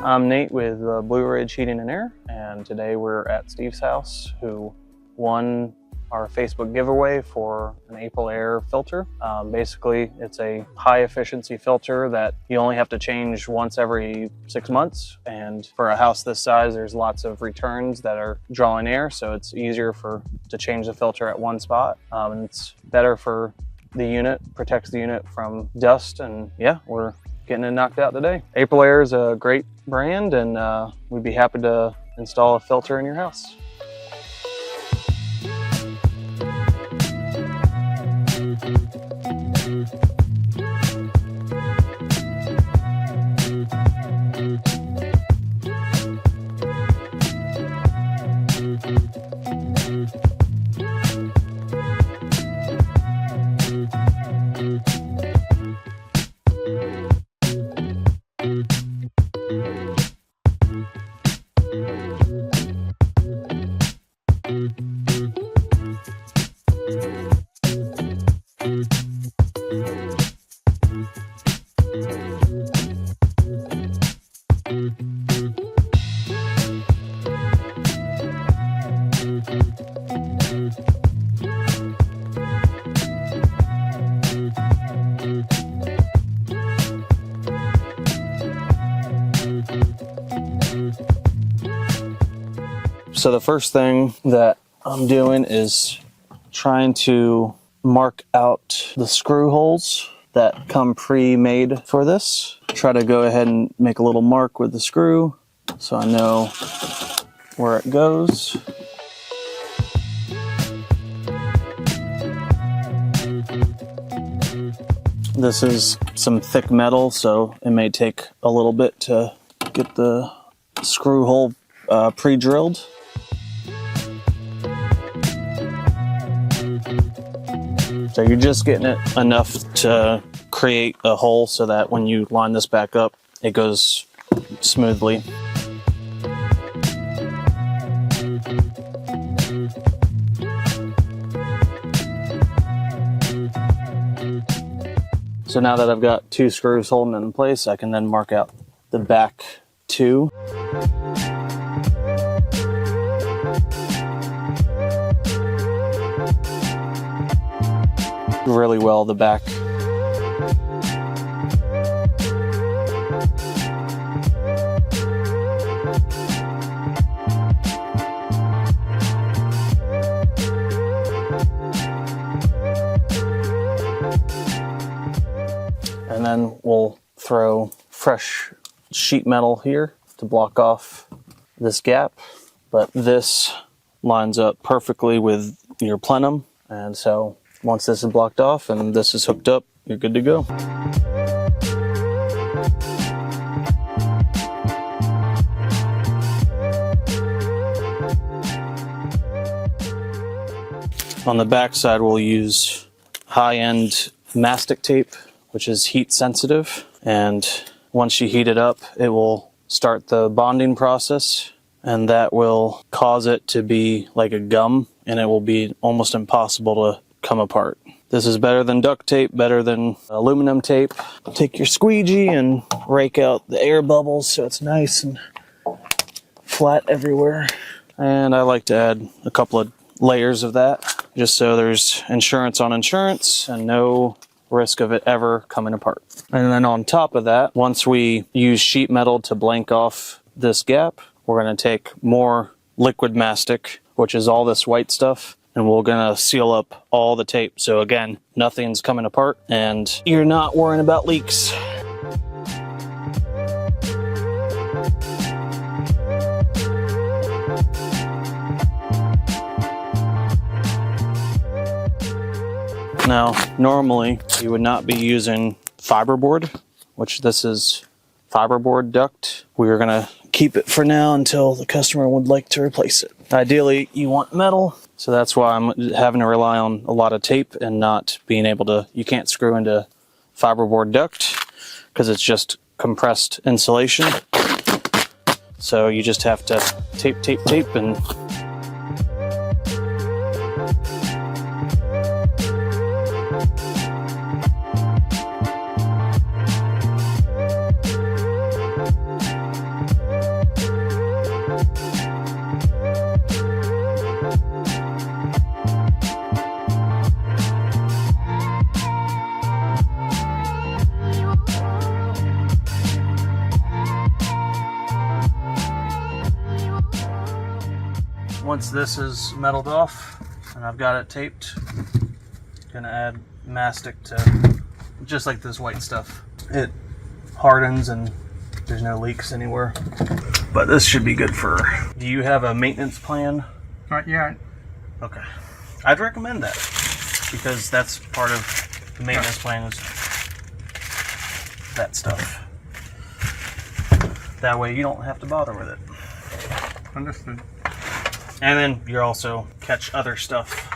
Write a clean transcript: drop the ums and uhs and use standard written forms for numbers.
I'm Nate with Blue Ridge Heating and Air, and today we're at Steve's house, who won our Facebook giveaway for an AprilAire filter. Basically, it's a high efficiency filter that you only have to change once every 6 months. And for a house this size, there's lots of returns that are drawing air, so it's easier to change the filter at one spot. And it's better for the unit, protects the unit from dust, and yeah, we're getting it knocked out today. AprilAire is a great brand, and we'd be happy to install a filter in your house. So the first thing that I'm doing is trying to mark out the screw holes that come pre-made for this. Try to go ahead and make a little mark with the screw so I know where it goes. This is some thick metal, so it may take a little bit to get the screw hole pre-drilled. So you're just getting it enough to create a hole so that when you line this back up, it goes smoothly. So now that I've got 2 screws holding it in place, I can then mark out the back 2. Really well the back. And then we'll throw fresh sheet metal here to block off this gap, but this lines up perfectly with your plenum, and so once this is blocked off and this is hooked up, you're good to go. On the back side, we'll use high-end mastic tape, which is heat sensitive. And once you heat it up, it will start the bonding process, and that will cause it to be like a gum, and it will be almost impossible to come apart. This is better than duct tape, better than aluminum tape. Take your squeegee and rake out the air bubbles so it's nice and flat everywhere. And I like to add a couple of layers of that, just so there's insurance on insurance and no risk of it ever coming apart. And then on top of that, once we use sheet metal to blank off this gap, we're going to take more liquid mastic, which is all this white stuff, and we're gonna seal up all the tape. So again, nothing's coming apart and you're not worrying about leaks. Now, normally you would not be using fiberboard, which this is fiberboard duct. We're gonna keep it for now until the customer would like to replace it. Ideally, you want metal. So that's why I'm having to rely on a lot of tape and not being able to, you can't screw into fiberboard duct because it's just compressed insulation. So you just have to tape, tape, tape, and once this is metaled off and I've got it taped, gonna add mastic to just like this white stuff. It hardens and there's no leaks anywhere. But this should be good for. Do you have a maintenance plan? Not yet. Okay. I'd recommend that because that's part of the maintenance plan is that stuff. That way you don't have to bother with it. Understood. And then you also catch other stuff.